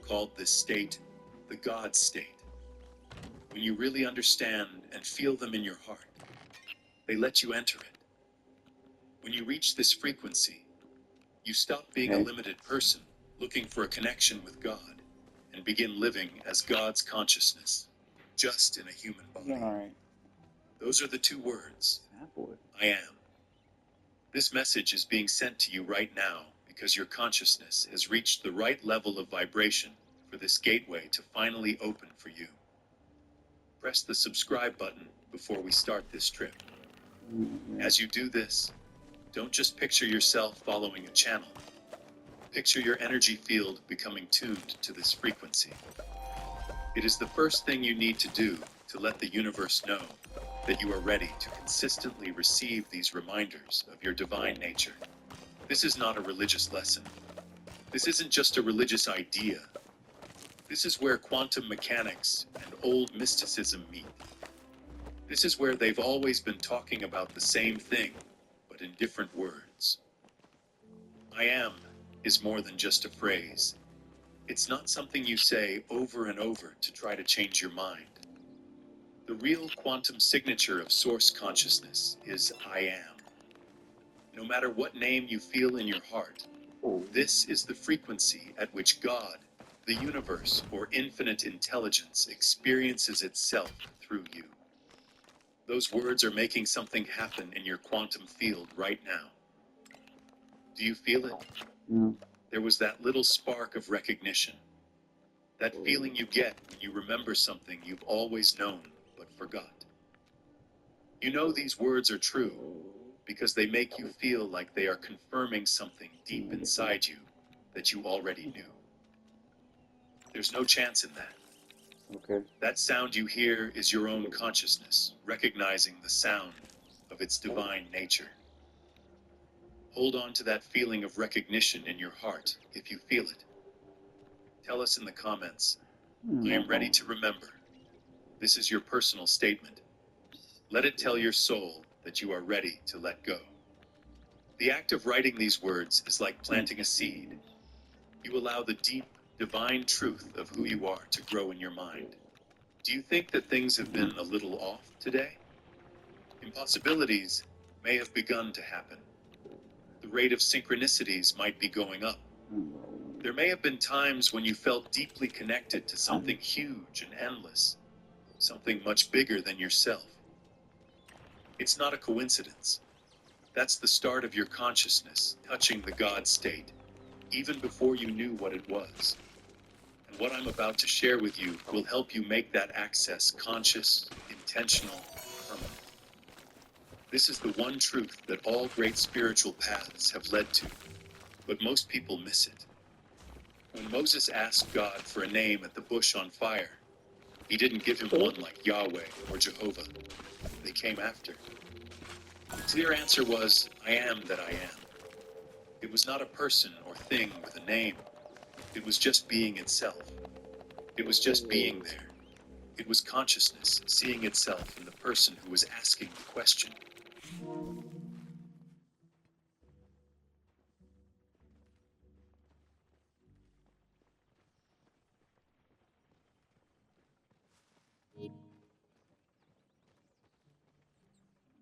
called this state the God state. When you really understand and feel them in your heart, they let you enter it. When you reach this frequency, you stop being a limited person looking for a connection with God and begin living as God's consciousness, just in a human body. Yeah, all right. Those are the two words, That boy. I am. This message is being sent to you right now because your consciousness has reached the right level of vibration for this gateway to finally open for you. Press the subscribe button before we start this trip. As you do this, don't just picture yourself following a channel. Picture your energy field becoming tuned to this frequency. It is the first thing you need to do to let the universe know that you are ready to consistently receive these reminders of your divine nature. This is not a religious lesson. This isn't just a religious idea. This is where quantum mechanics and old mysticism meet. This is where they've always been talking about the same thing, but in different words. I am is more than just a phrase. It's not something you say over and over to try to change your mind. The real quantum signature of source consciousness is I am. No matter what name you feel in your heart, this is the frequency at which God, the universe, or infinite intelligence experiences itself through you. Those words are making something happen in your quantum field right now. Do you feel it? Yeah. There was that little spark of recognition. That feeling you get when you remember something you've always known but forgot. You know these words are true because they make you feel like they are confirming something deep inside you that you already knew. There's no chance in that. Okay. That sound you hear is your own consciousness, recognizing the sound of its divine nature. Hold on to that feeling of recognition in your heart if you feel it. Tell us in the comments, I am ready to remember. This is your personal statement. Let it tell your soul that you are ready to let go. The act of writing these words is like planting a seed. You allow the deep, divine truth of who you are to grow in your mind. Do you think that things have been a little off today? Impossibilities may have begun to happen. The rate of synchronicities might be going up. There may have been times when you felt deeply connected to something huge and endless, something much bigger than yourself. It's not a coincidence. That's the start of your consciousness touching the God state, even before you knew what it was. And what I'm about to share with you will help you make that access conscious, intentional, permanent. This is the one truth that all great spiritual paths have led to, but most people miss it. When Moses asked God for a name at the bush on fire, he didn't give him one like Yahweh or Jehovah. They came after. The clear answer was, I am that I am. It was not a person or thing with a name. It was just being itself. It was just being there. It was consciousness seeing itself in the person who was asking the question.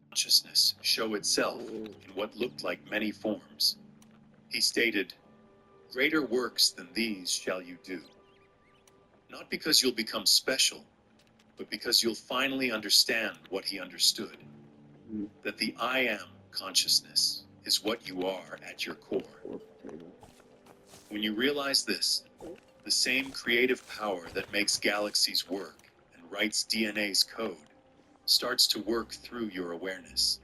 Consciousness show itself in what looked like many forms. He stated, greater works than these shall you do. Not because you'll become special, but because you'll finally understand what he understood. That the I am consciousness is what you are at your core. When you realize this, the same creative power that makes galaxies work and writes DNA's code starts to work through your awareness.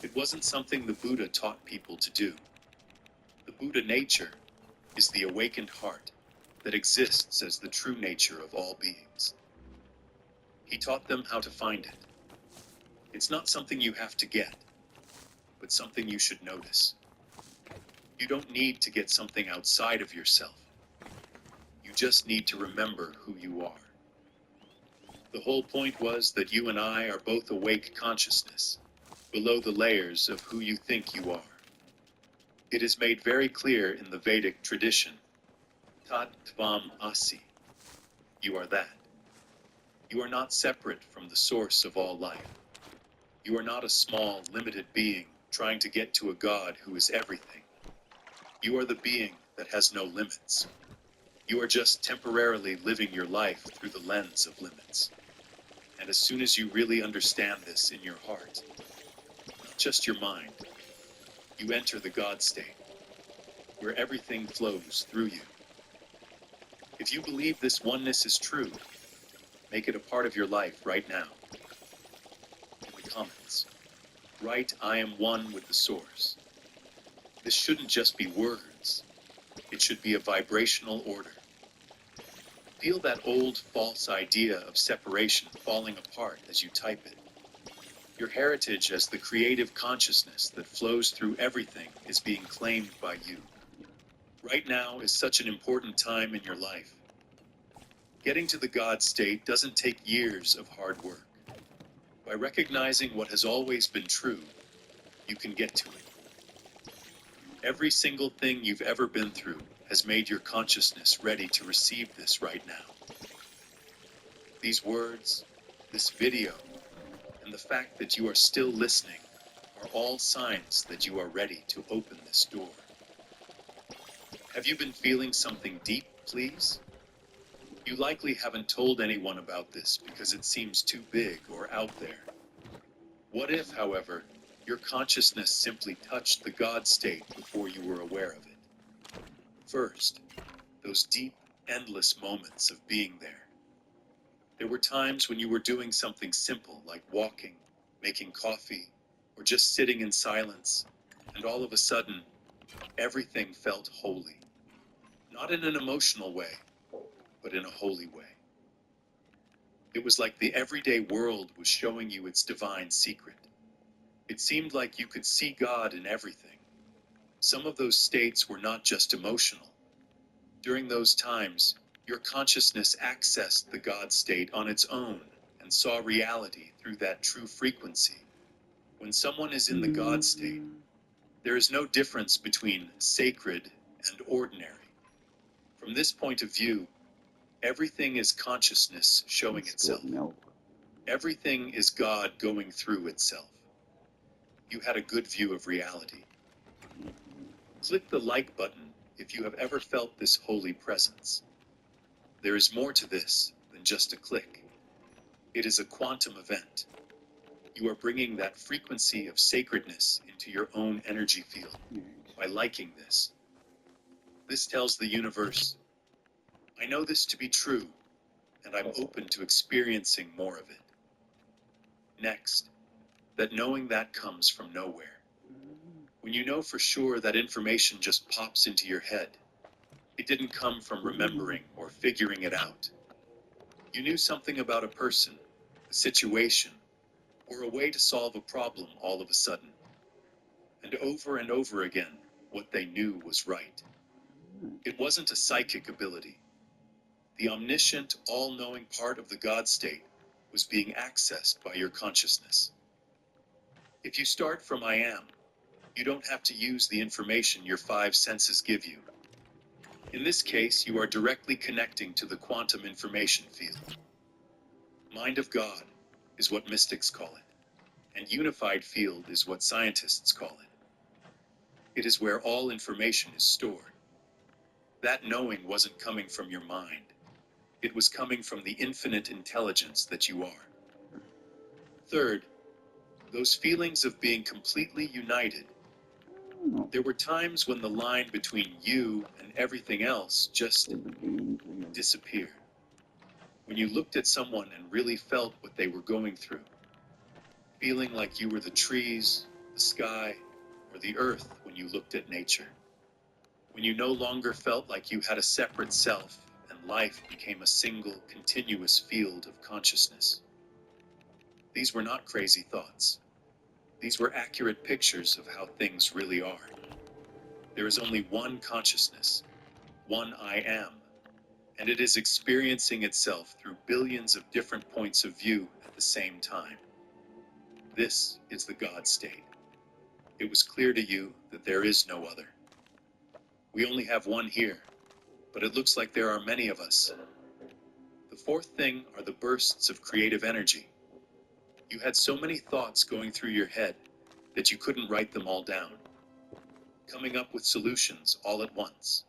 It wasn't something the Buddha taught people to do. The Buddha nature is the awakened heart that exists as the true nature of all beings. He taught them how to find it. It's not something you have to get, but something you should notice. You don't need to get something outside of yourself. You just need to remember who you are. The whole point was that you and I are both awake consciousness, below the layers of who you think you are. It is made very clear in the Vedic tradition Tat Tvam Asi. You are that. You are not separate from the source of all life. You are not a small, limited being trying to get to a God who is everything. You are the being that has no limits. You are just temporarily living your life through the lens of limits. And as soon as you really understand this in your heart, not just your mind, you enter the God state, where everything flows through you. If you believe this oneness is true, make it a part of your life right now. In the comments, write, "I am one with the source." This shouldn't just be words. It should be a vibrational order. Feel that old false idea of separation falling apart as you type it. Your heritage as the creative consciousness that flows through everything is being claimed by you. Right now is such an important time in your life. Getting to the God state doesn't take years of hard work. By recognizing what has always been true, you can get to it. Every single thing you've ever been through has made your consciousness ready to receive this right now. These words, this video, and the fact that you are still listening are all signs that you are ready to open this door. Have you been feeling something deep, please? You likely haven't told anyone about this because it seems too big or out there. What if, however, your consciousness simply touched the God state before you were aware of it? First, those deep, endless moments of being there. There were times when you were doing something simple like walking, making coffee, or just sitting in silence, and all of a sudden, everything felt holy. Not in an emotional way, but in a holy way. It was like the everyday world was showing you its divine secret. It seemed like you could see God in everything. Some of those states were not just emotional. During those times, your consciousness accessed the God state on its own and saw reality through that true frequency. When someone is in the God state, there is no difference between sacred and ordinary. From this point of view, everything is consciousness showing itself. Everything is God going through itself. You had a good view of reality. Click the like button if you have ever felt this holy presence. There is more to this than just a click. It is a quantum event. You are bringing that frequency of sacredness into your own energy field by liking this. This tells the universe, I know this to be true, and I'm open to experiencing more of it. Next, that knowing that comes from nowhere. When you know for sure that information just pops into your head, it didn't come from remembering or figuring it out. You knew something about a person, a situation, or a way to solve a problem all of a sudden. And over again, what they knew was right. It wasn't a psychic ability. The omniscient, all-knowing part of the God state was being accessed by your consciousness. If you start from I am, you don't have to use the information your five senses give you. In this case, you are directly connecting to the quantum information field. Mind of God is what mystics call it, and unified field is what scientists call it. It is where all information is stored. That knowing wasn't coming from your mind. It was coming from the infinite intelligence that you are. Third, those feelings of being completely united. There were times when the line between you and everything else just disappeared. When you looked at someone and really felt what they were going through, feeling like you were the trees, the sky, or the earth when you looked at nature. When you no longer felt like you had a separate self and life became a single, continuous field of consciousness. These were not crazy thoughts. These were accurate pictures of how things really are. There is only one consciousness, one I am, and it is experiencing itself through billions of different points of view at the same time. This is the God state. It was clear to you that there is no other. We only have one here, but it looks like there are many of us. The fourth thing are the bursts of creative energy. You had so many thoughts going through your head that you couldn't write them all down, coming up with solutions all at once.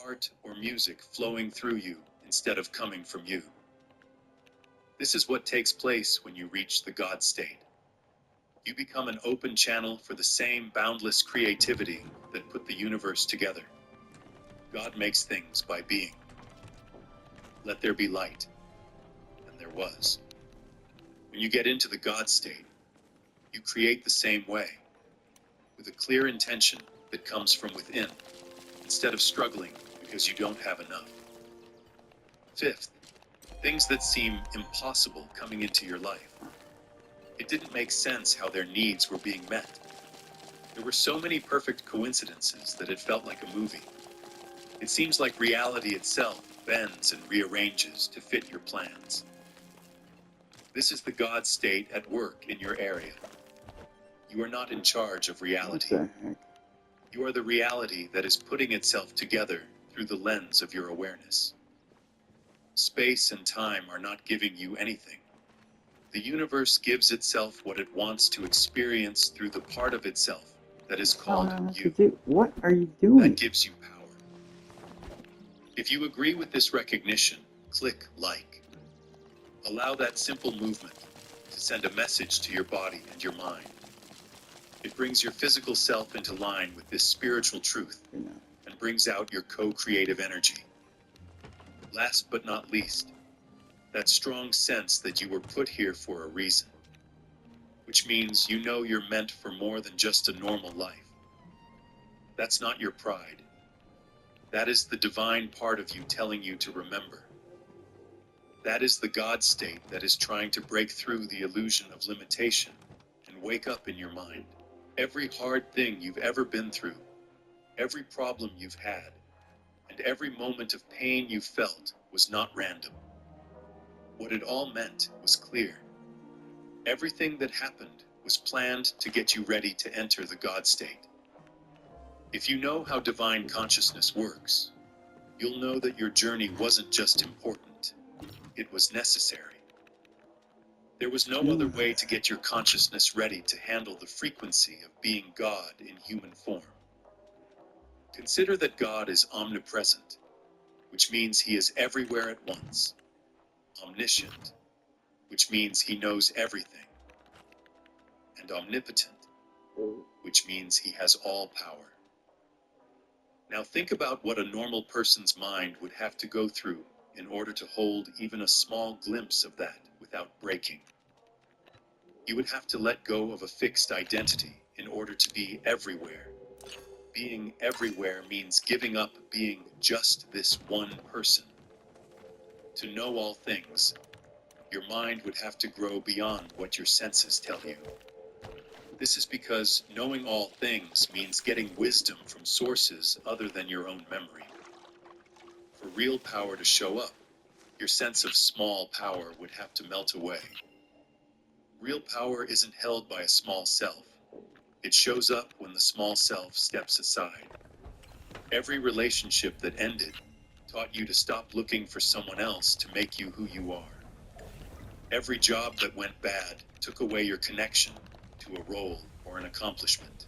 Art or music flowing through you instead of coming from you. This is what takes place when you reach the God state. You become an open channel for the same boundless creativity that put the universe together. God makes things by being. Let there be light. And there was. When you get into the God state, you create the same way, with a clear intention that comes from within, instead of struggling because you don't have enough. Fifth, things that seem impossible coming into your life. It didn't make sense how their needs were being met. There were so many perfect coincidences that it felt like a movie. It seems like reality itself bends and rearranges to fit your plans. This is the God state at work in your area. You are not in charge of reality. What the heck? You are the reality that is putting itself together through the lens of your awareness. Space and time are not giving you anything. The universe gives itself what it wants to experience through the part of itself that is called you. What are you doing? That gives you power. If you agree with this recognition, click like. Allow that simple movement to send a message to your body and your mind. It brings your physical self into line with this spiritual truth and brings out your co-creative energy. Last but not least, that strong sense that you were put here for a reason, which means you know you're meant for more than just a normal life. That's not your pride. That is the divine part of you telling you to remember. That is the God state that is trying to break through the illusion of limitation and wake up in your mind. Every hard thing you've ever been through, every problem you've had, and every moment of pain you felt was not random. What it all meant was clear. Everything that happened was planned to get you ready to enter the God state. If you know how divine consciousness works, you'll know that your journey wasn't just important, it was necessary. There was no other way to get your consciousness ready to handle the frequency of being God in human form. Consider that God is omnipresent, which means he is everywhere at once. Omniscient, which means he knows everything. And omnipotent, which means he has all power. Now think about what a normal person's mind would have to go through in order to hold even a small glimpse of that without breaking. You would have to let go of a fixed identity in order to be everywhere. Being everywhere means giving up being just this one person. To know all things, your mind would have to grow beyond what your senses tell you. This is because knowing all things means getting wisdom from sources other than your own memory. For real power to show up, your sense of small power would have to melt away. Real power isn't held by a small self. It shows up when the small self steps aside. Every relationship that ended taught you to stop looking for someone else to make you who you are. Every job that went bad took away your connection to a role or an accomplishment.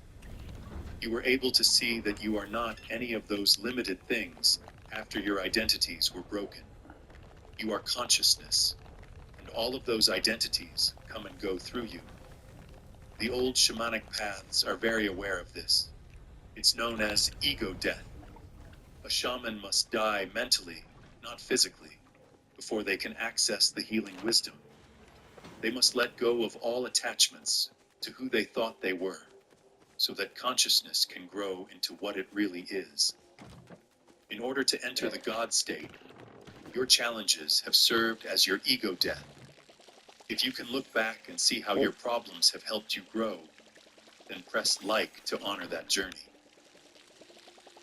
You were able to see that you are not any of those limited things after your identities were broken. You are consciousness, and all of those identities come and go through you. The old shamanic paths are very aware of this. It's known as ego death. A shaman must die mentally, not physically, before they can access the healing wisdom. They must let go of all attachments to who they thought they were, so that consciousness can grow into what it really is. In order to enter the God state, your challenges have served as your ego death. If you can look back and see how your problems have helped you grow, then press like to honor that journey.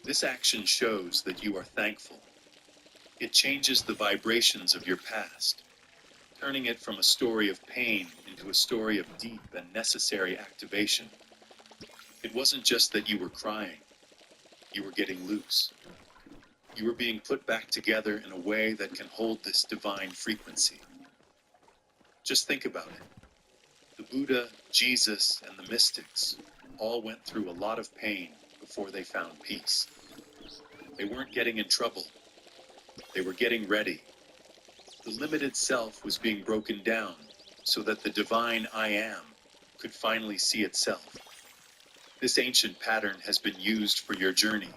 This action shows that you are thankful. It changes the vibrations of your past, turning it from a story of pain into a story of deep and necessary activation. It wasn't just that you were crying, you were getting loose. You are being put back together in a way that can hold this divine frequency. Just think about it. The Buddha, Jesus, and the mystics all went through a lot of pain before they found peace. They weren't getting in trouble. They were getting ready. The limited self was being broken down so that the divine I Am could finally see itself. This ancient pattern has been used for your journey.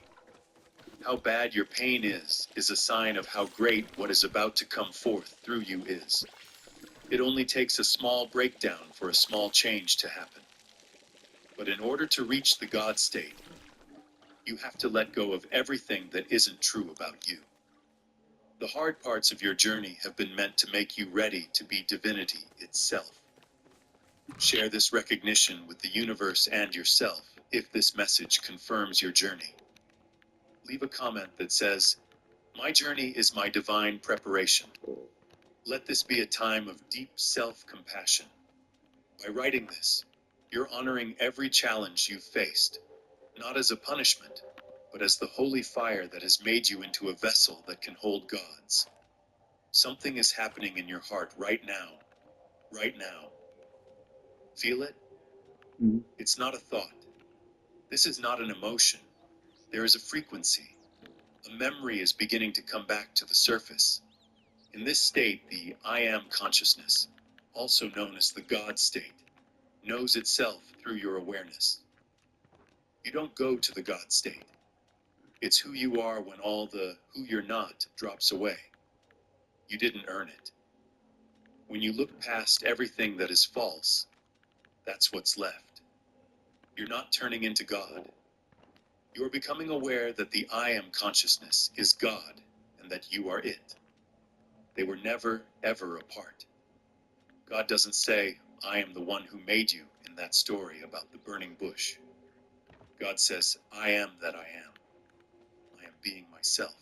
How bad your pain is a sign of how great what is about to come forth through you is. It only takes a small breakdown for a small change to happen. But in order to reach the God state, you have to let go of everything that isn't true about you. The hard parts of your journey have been meant to make you ready to be divinity itself. Share this recognition with the universe and yourself if this message confirms your journey. Leave a comment that says, "My journey is my divine preparation." Let this be a time of deep self-compassion. By writing this, you're honoring every challenge you've faced, not as a punishment, but as the holy fire that has made you into a vessel that can hold gods. Something is happening in your heart right now. Right now. Feel it? It's not a thought. This is not an emotion. There is a frequency. A memory is beginning to come back to the surface. In this state, the I Am consciousness, also known as the God state, knows itself through your awareness. You don't go to the God state. It's who you are when all the who you're not drops away. You didn't earn it. When you look past everything that is false, that's what's left. You're not turning into God. You're becoming aware that the I Am consciousness is God and that you are it. They were never, ever apart. God doesn't say, "I am the one who made you" in that story about the burning bush. God says, "I am that I am. I am being myself."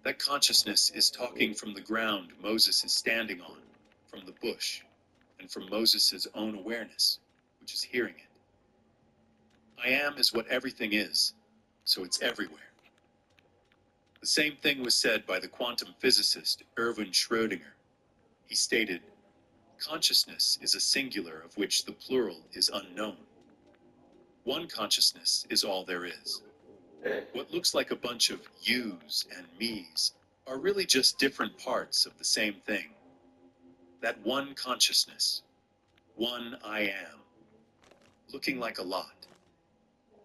That consciousness is talking from the ground Moses is standing on, from the bush, and from Moses' own awareness, which is hearing it. I am is what everything is, so it's everywhere. The same thing was said by the quantum physicist Erwin Schrödinger. He stated, "Consciousness is a singular of which the plural is unknown. One consciousness is all there is. What looks like a bunch of yous and me's are really just different parts of the same thing. That one consciousness, one I Am, looking like a lot.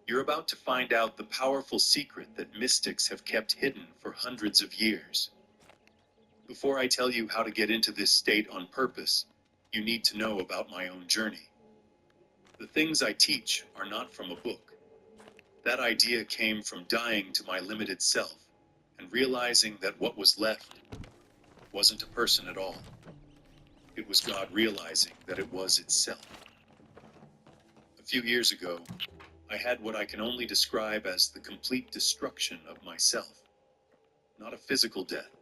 You're about to find out the powerful secret that mystics have kept hidden for hundreds of years. Before I tell you how to get into this state on purpose, you need to know about my own journey. The things I teach are not from a book. That idea came from dying to my limited self and realizing that what was left wasn't a person at all. It was God realizing that it was itself. A few years ago, I had what I can only describe as the complete destruction of myself. Not a physical death,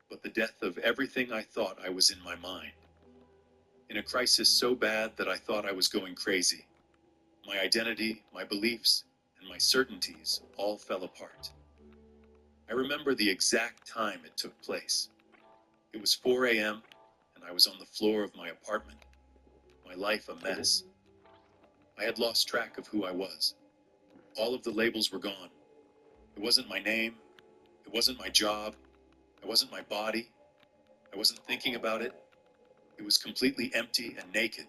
but the death of everything I thought I was in my mind. In a crisis so bad that I thought I was going crazy, my identity, my beliefs, and my certainties all fell apart. I remember the exact time it took place. It was 4 a.m., and I was on the floor of my apartment, my life a mess. I had lost track of who I was. All of the labels were gone. It wasn't my name. It wasn't my job. It wasn't my body. I wasn't thinking about it. It was completely empty and naked.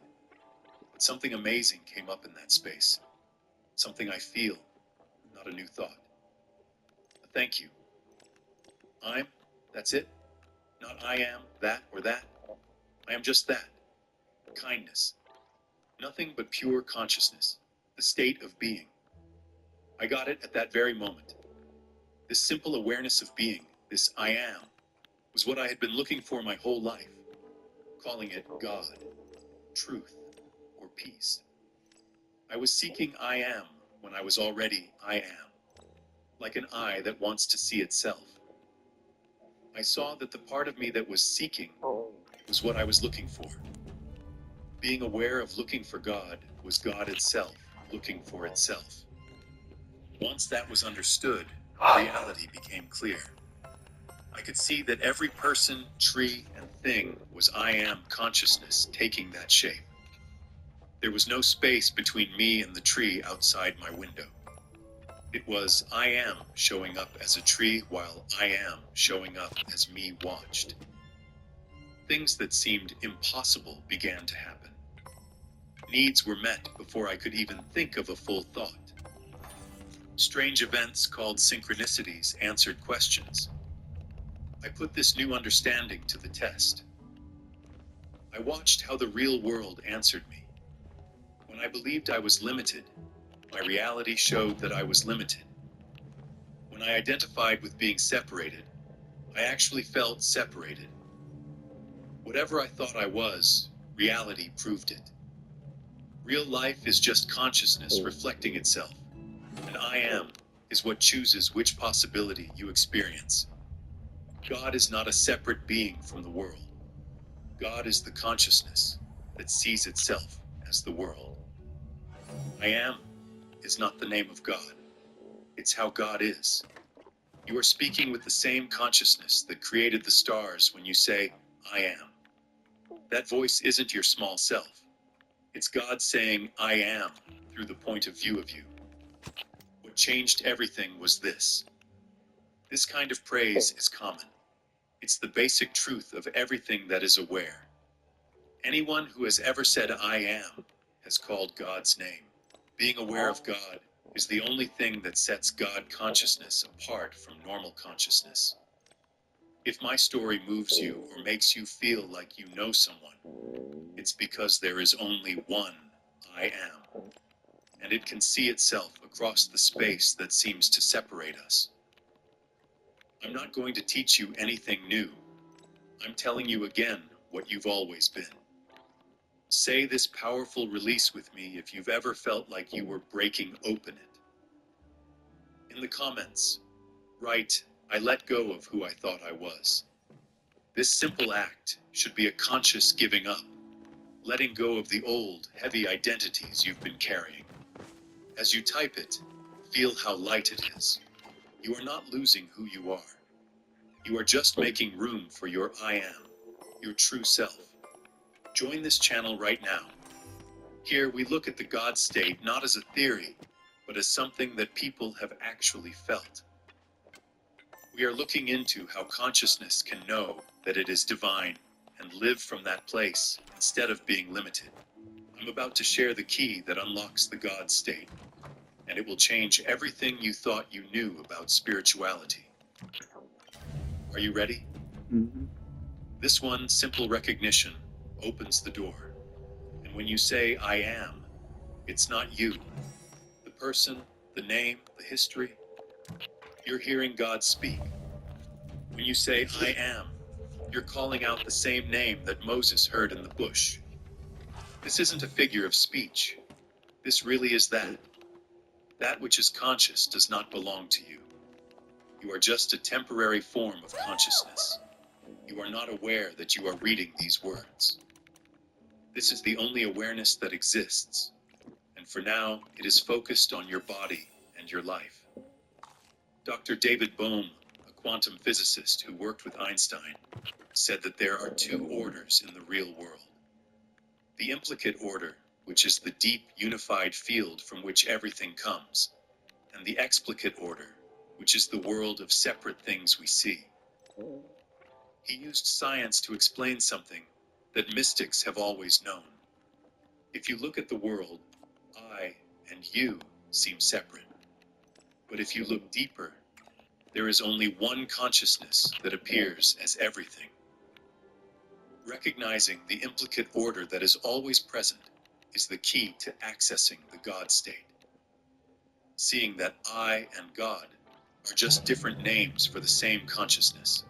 But something amazing came up in that space. Something I feel, not a new thought. A thank you. That's it. Not I am, that, or that. I am just that. Kindness. Nothing but pure consciousness. The state of being. I got it at that very moment. This simple awareness of being, this I am, was what I had been looking for my whole life, calling it God, truth, or peace. I was seeking I am when I was already I am, like an eye that wants to see itself. I saw that the part of me that was seeking was what I was looking for. Being aware of looking for God was God itself looking for itself. Once that was understood, reality became clear. I could see that every person, tree, and thing was I am consciousness taking that shape. There was no space between me and the tree outside my window. It was I am showing up as a tree while I am showing up as me watched. Things that seemed impossible began to happen. Needs were met before I could even think of a full thought. Strange events called synchronicities answered questions. I put this new understanding to the test. I watched how the real world answered me. When I believed I was limited, my reality showed that I was limited. When I identified with being separated, I actually felt separated. Whatever I thought I was, reality proved it. Real life is just consciousness reflecting itself, and I am is what chooses which possibility you experience. God is not a separate being from the world. God is the consciousness that sees itself as the world. I am is not the name of God. It's how God is. You are speaking with the same consciousness that created the stars when you say, I am. That voice isn't your small self. It's God saying, I am, through the point of view of you. What changed everything was this. This kind of praise is common. It's the basic truth of everything that is aware. Anyone who has ever said, I am, has called God's name. Being aware of God is the only thing that sets God consciousness apart from normal consciousness. If my story moves you or makes you feel like you know someone, it's because there is only one I am, and it can see itself across the space that seems to separate us. I'm not going to teach you anything new. I'm telling you again what you've always been. Say this powerful release with me if you've ever felt like you were breaking open it. In the comments, write, I let go of who I thought I was. This simple act should be a conscious giving up, letting go of the old, heavy identities you've been carrying. As you type it, feel how light it is. You are not losing who you are. You are just making room for your I am, your true self. Join this channel right now. Here we look at the God state not as a theory, but as something that people have actually felt. We are looking into how consciousness can know that it is divine and live from that place instead of being limited. I'm about to share the key that unlocks the God state, and it will change everything you thought you knew about spirituality. Are you ready? Mhm. This one simple recognition opens the door. And when you say, I am, it's not you, the person, the name, the history. You're hearing God speak. When you say, I am, you're calling out the same name that Moses heard in the bush. This isn't a figure of speech. This really is that. That which is conscious does not belong to you. You are just a temporary form of consciousness. You are not aware that you are reading these words. This is the only awareness that exists, and for now, it is focused on your body and your life. Dr. David Bohm, a quantum physicist who worked with Einstein, said that there are two orders in the real world. The implicate order, which is the deep, unified field from which everything comes, and the explicate order, which is the world of separate things we see. He used science to explain something that mystics have always known. If you look at the world, I and you seem separate. But if you look deeper, there is only one consciousness that appears as everything. Recognizing the implicate order that is always present is the key to accessing the God state. Seeing that I and God are just different names for the same consciousness.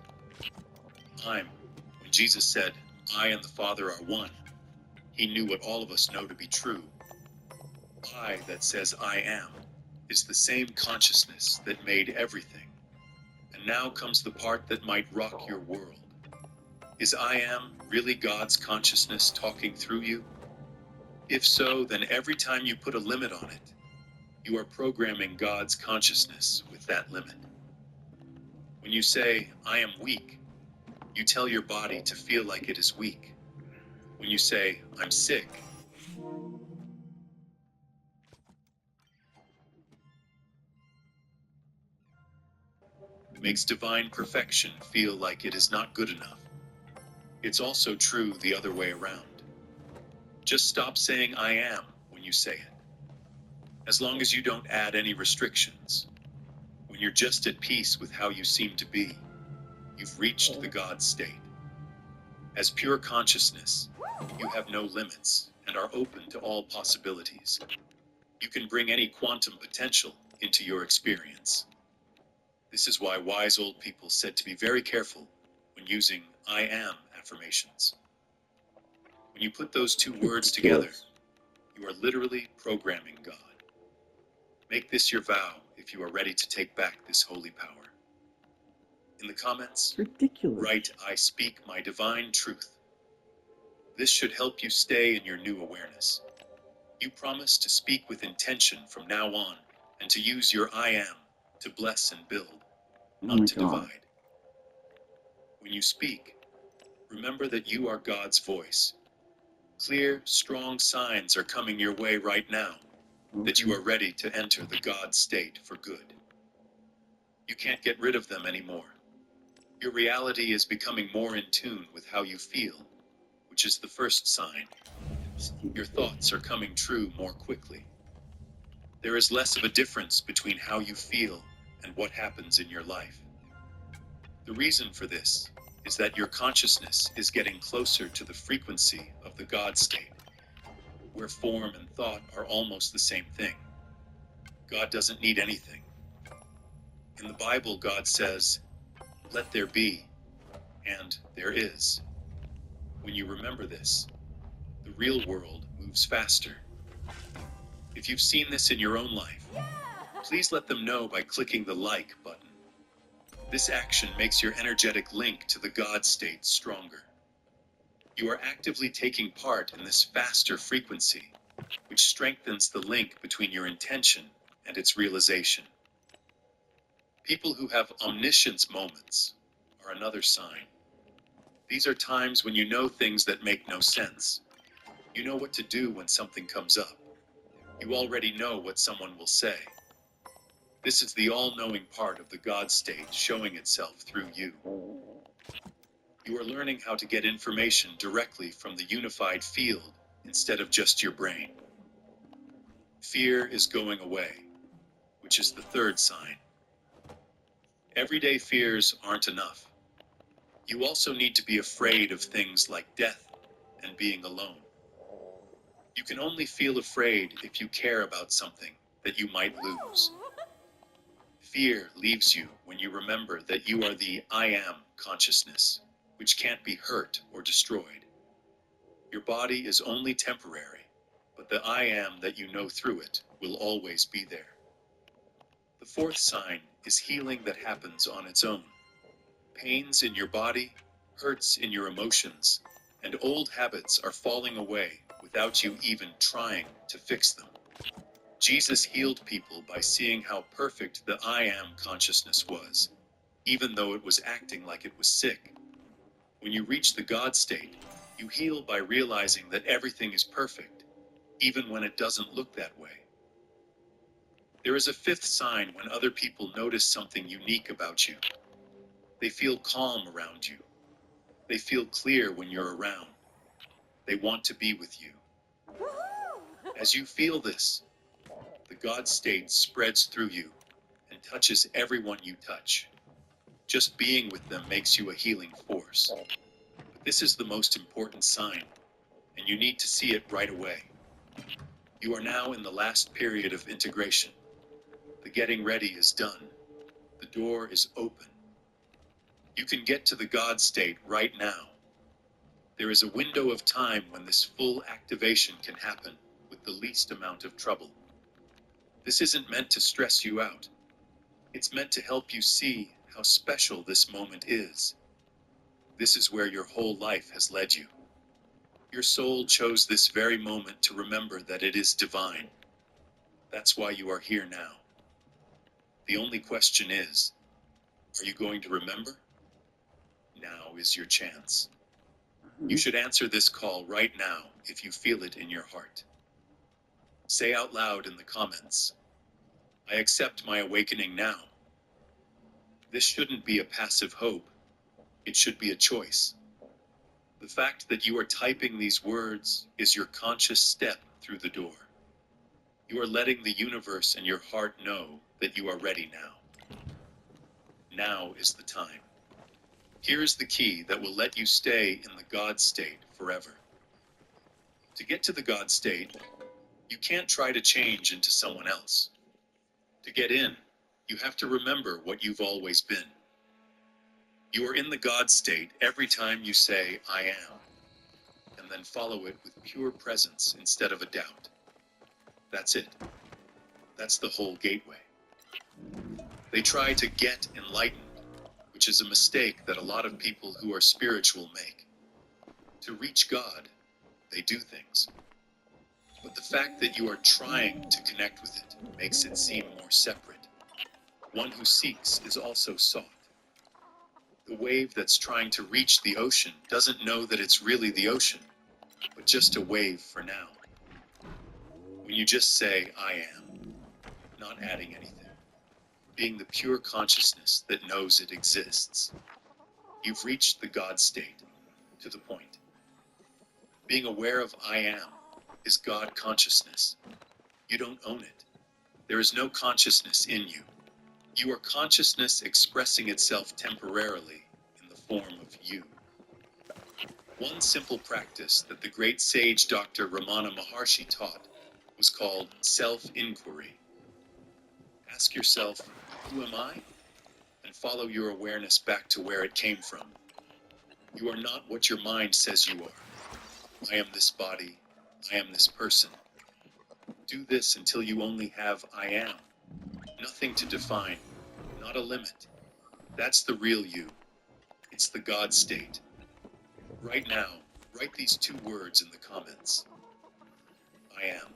When Jesus said, I and the Father are one, he knew what all of us know to be true. I that says I am is the same consciousness that made everything. And now comes the part that might rock your world. Is I am really God's consciousness talking through you? If so, then every time you put a limit on it, you are programming God's consciousness with that limit. When you say, I am weak, you tell your body to feel like it is weak. When you say, I'm sick, it makes divine perfection feel like it is not good enough. It's also true the other way around. Just stop saying I am when you say it. As long as you don't add any restrictions, when you're just at peace with how you seem to be, you've reached the God state. As pure consciousness, you have no limits and are open to all possibilities. You can bring any quantum potential into your experience. This is why wise old people said to be very careful when using I am affirmations. When you put those two words together, you are literally programming God. Make this your vow if you are ready to take back this holy power. In the comments, write, I speak my divine truth. This should help you stay in your new awareness. You promise to speak with intention from now on and to use your I am to bless and build, not to divide. When you speak, remember that you are God's voice. Clear, strong signs are coming your way right now that you are ready to enter the God state for good. You can't get rid of them anymore. Your reality is becoming more in tune with how you feel, which is the first sign. Your thoughts are coming true more quickly. There is less of a difference between how you feel and what happens in your life. The reason for this is that your consciousness is getting closer to the frequency of the God state, where form and thought are almost the same thing. God doesn't need anything. In the Bible, God says, let there be, and there is. When you remember this, the real world moves faster. If you've seen this in your own life, please let them know by clicking the like button. This action makes your energetic link to the God state stronger. You are actively taking part in this faster frequency, which strengthens the link between your intention and its realization. People who have omniscience moments are another sign. These are times when you know things that make no sense. You know what to do when something comes up. You already know what someone will say. This is the all-knowing part of the God state showing itself through you. You are learning how to get information directly from the unified field instead of just your brain. Fear is going away, which is the third sign. Everyday fears aren't enough. You also need to be afraid of things like death and being alone. You can only feel afraid if you care about something that you might lose. Fear leaves you when you remember that you are the I am consciousness, which can't be hurt or destroyed. Your body is only temporary, but the I am that you know through it will always be there. The fourth sign is healing that happens on its own. Pains in your body, hurts in your emotions, and old habits are falling away without you even trying to fix them. Jesus healed people by seeing how perfect the I am consciousness was, even though it was acting like it was sick. When you reach the God state, you heal by realizing that everything is perfect, even when it doesn't look that way. There is a fifth sign when other people notice something unique about you. They feel calm around you. They feel clear when you're around. They want to be with you. As you feel this, the God state spreads through you and touches everyone you touch. Just being with them makes you a healing force. But this is the most important sign, and you need to see it right away. You are now in the last period of integration. The getting ready is done. The door is open. You can get to the God state right now. There is a window of time when this full activation can happen with the least amount of trouble. This isn't meant to stress you out. It's meant to help you see how special this moment is. This is where your whole life has led you. Your soul chose this very moment to remember that it is divine. That's why you are here now. The only question is, Are you going to remember? Now is your chance. You should answer this call right now if you feel it in your heart. Say out loud in the comments, I accept my awakening now. This shouldn't be a passive hope. It should be a choice. The fact that you are typing these words is your conscious step through the door. You are letting the universe and your heart know that you are ready now. Now is the time. Here is the key that will let you stay in the God state forever. To get to the God state, you can't try to change into someone else. To get in, you have to remember what you've always been. You are in the God state every time you say, I am, and then follow it with pure presence instead of a doubt. That's it. That's the whole gateway. They try to get enlightened, which is a mistake that a lot of people who are spiritual make. To reach God, they do things. But the fact that you are trying to connect with it makes it seem more separate. One who seeks is also sought. The wave that's trying to reach the ocean doesn't know that it's really the ocean, but just a wave for now. When you just say, I am, not adding anything, being the pure consciousness that knows it exists, you've reached the God state, to the point. Being aware of I am is God consciousness. You don't own it. There is no consciousness in you. You are consciousness expressing itself temporarily in the form of you. One simple practice that the great sage Dr. Ramana Maharshi taught was called self-inquiry. Ask yourself, who am I? And follow your awareness back to where it came from. You are not what your mind says you are. I am this body. I am this person. Do this until you only have I am. Nothing to define, not a limit. That's the real you. It's the God state. Right now, write these two words in the comments. I am.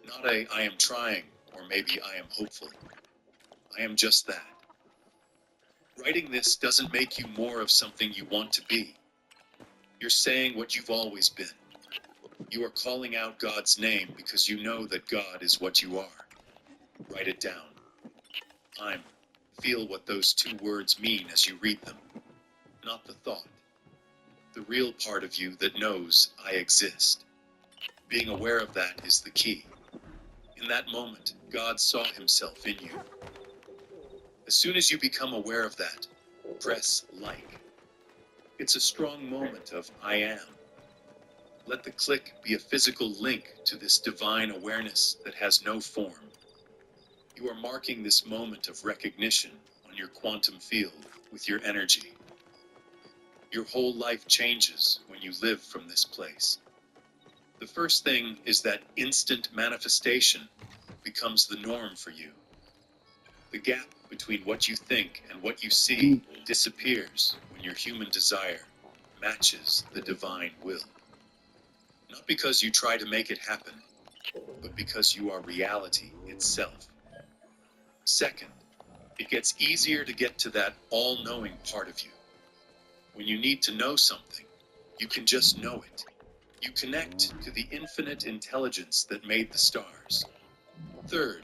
Not I am trying, or maybe I am hopeful. I am just that. Writing this doesn't make you more of something you want to be. You're saying what you've always been. You are calling out God's name because you know that God is what you are. Write it down. I'm. Feel what those two words mean as you read them, not the thought. The real part of you that knows I exist. Being aware of that is the key. In that moment, God saw himself in you. As soon as you become aware of that, press like. It's a strong moment of I am. Let the click be a physical link to this divine awareness that has no form. You are marking this moment of recognition on your quantum field with your energy. Your whole life changes when you live from this place. The first thing is that instant manifestation becomes the norm for you. The gap between what you think and what you see disappears when your human desire matches the divine will. Not because you try to make it happen, but because you are reality itself. Second, it gets easier to get to that all-knowing part of you. When you need to know something, you can just know it. You connect to the infinite intelligence that made the stars. Third,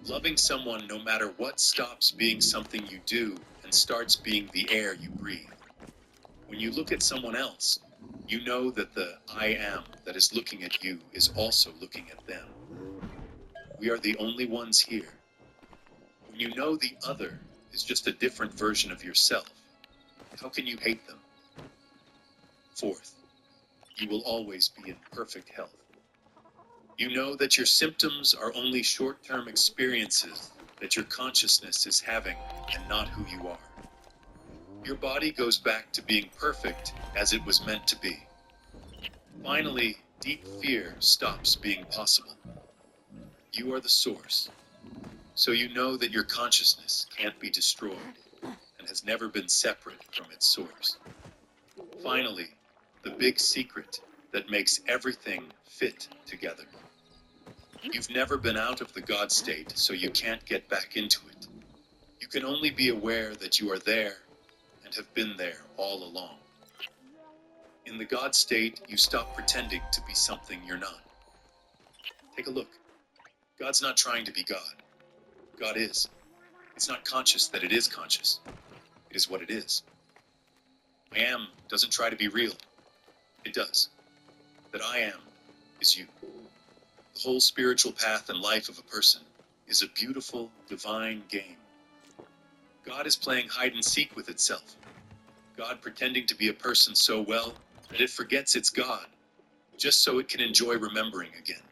loving someone no matter what stops being something you do and starts being the air you breathe. When you look at someone else, you know that the I am that is looking at you is also looking at them. We are the only ones here. When you know the other is just a different version of yourself, how can you hate them? Fourth, you will always be in perfect health. You know that your symptoms are only short-term experiences that your consciousness is having and not who you are. Your body goes back to being perfect as it was meant to be. Finally, deep fear stops being possible. You are the source, so you know that your consciousness can't be destroyed and has never been separate from its source. Finally, the big secret that makes everything fit together. You've never been out of the God state, so you can't get back into it. You can only be aware that you are there and have been there all along. In the God state, you stop pretending to be something you're not. Take a look. God's not trying to be God. God is. It's not conscious that it is conscious. It is what it is. I am doesn't try to be real. It does. That I am is you. The whole spiritual path and life of a person is a beautiful, divine game. God is playing hide and seek with itself. God pretending to be a person so well that it forgets it's God, just so it can enjoy remembering again.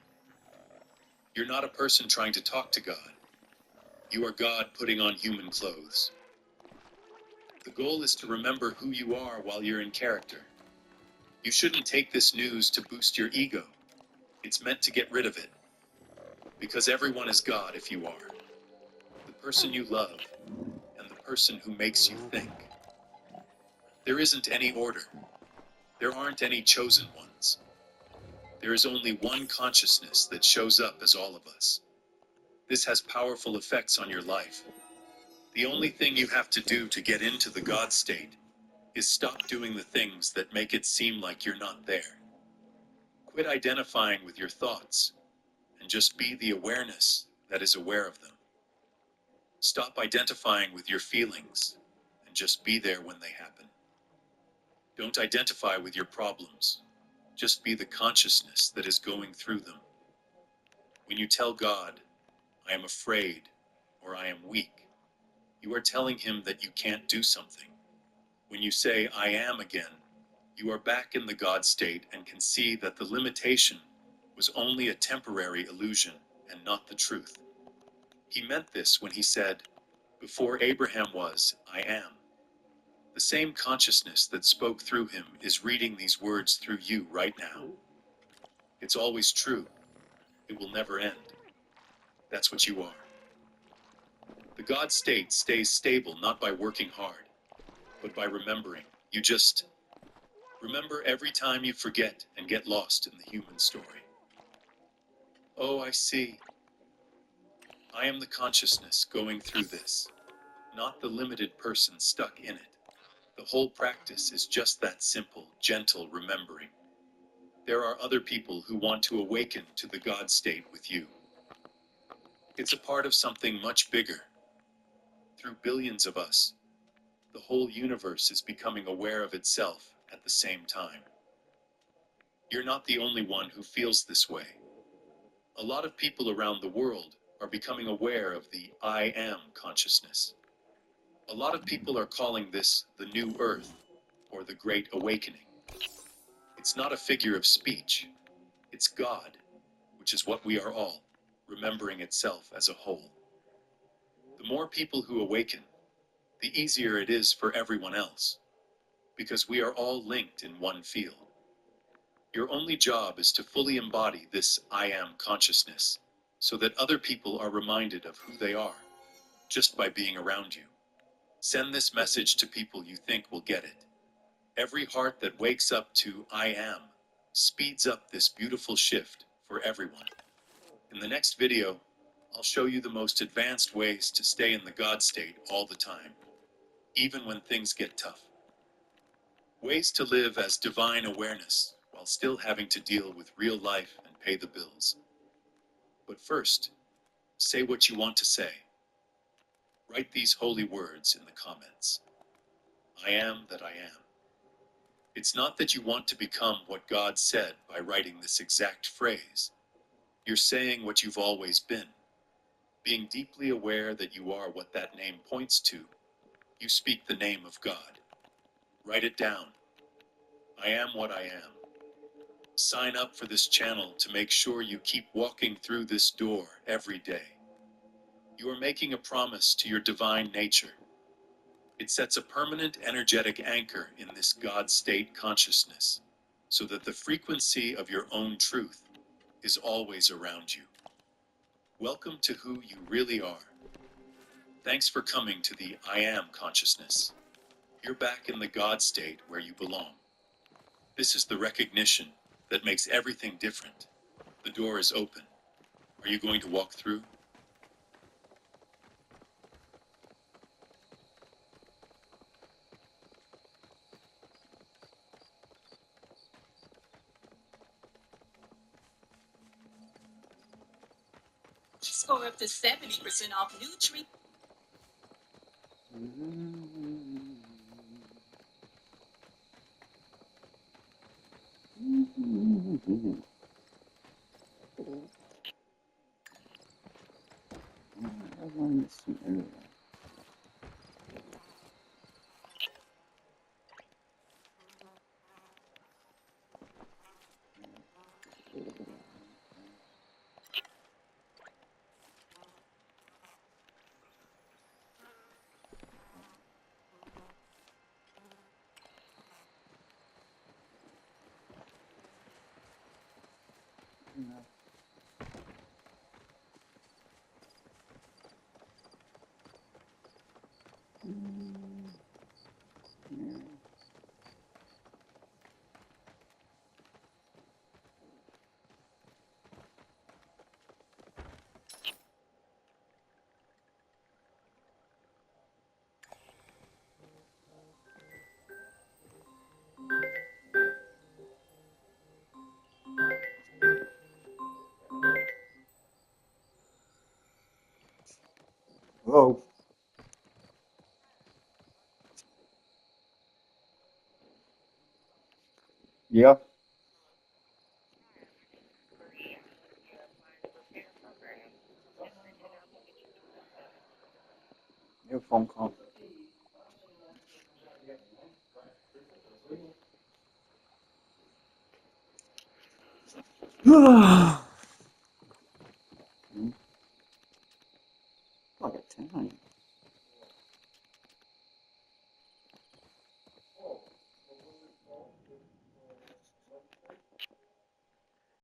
You're not a person trying to talk to God. You are God putting on human clothes. The goal is to remember who you are while you're in character. You shouldn't take this news to boost your ego. It's meant to get rid of it. Because everyone is God if you are. The person you love and the person who makes you think. There isn't any order. There aren't any chosen ones. There is only one consciousness that shows up as all of us. This has powerful effects on your life. The only thing you have to do to get into the God state is stop doing the things that make it seem like you're not there. Quit identifying with your thoughts and just be the awareness that is aware of them. Stop identifying with your feelings and just be there when they happen. Don't identify with your problems. Just be the consciousness that is going through them. When you tell God, I am afraid or I am weak, you are telling him that you can't do something. When you say, I am again, you are back in the God state and can see that the limitation was only a temporary illusion and not the truth. He meant this when he said, before Abraham was, I am. The same consciousness that spoke through him is reading these words through you right now. It's always true. It will never end. That's what you are. The God state stays stable not by working hard, but by remembering. You just remember every time you forget and get lost in the human story. Oh, I see. I am the consciousness going through this, not the limited person stuck in it. The whole practice is just that simple, gentle remembering. There are other people who want to awaken to the God state with you. It's a part of something much bigger. Through billions of us, the whole universe is becoming aware of itself at the same time. You're not the only one who feels this way. A lot of people around the world are becoming aware of the I am consciousness. A lot of people are calling this the New Earth or the Great Awakening. It's not a figure of speech. It's God, which is what we are all, remembering itself as a whole. The more people who awaken, the easier it is for everyone else, because we are all linked in one field. Your only job is to fully embody this I am consciousness, so that other people are reminded of who they are, just by being around you. Send this message to people you think will get it. Every heart that wakes up to I am speeds up this beautiful shift for everyone. In the next video, I'll show you the most advanced ways to stay in the God state all the time, even when things get tough. Ways to live as divine awareness while still having to deal with real life and pay the bills. But first, say what you want to say. Write these holy words in the comments. I am that I am. It's not that you want to become what God said by writing this exact phrase. You're saying what you've always been. Being deeply aware that you are what that name points to, you speak the name of God. Write it down. I am what I am. Sign up for this channel to make sure you keep walking through this door every day. You are making a promise to your divine nature. It sets a permanent energetic anchor in this God state consciousness, so that the frequency of your own truth is always around you. Welcome to who you really are. Thanks for coming to the I am consciousness. You're back in the God state where you belong. This is the recognition that makes everything different. The door is open. Are you going to walk through? Score up to 70% off new treat. Whoa. Yeah. Your phone call.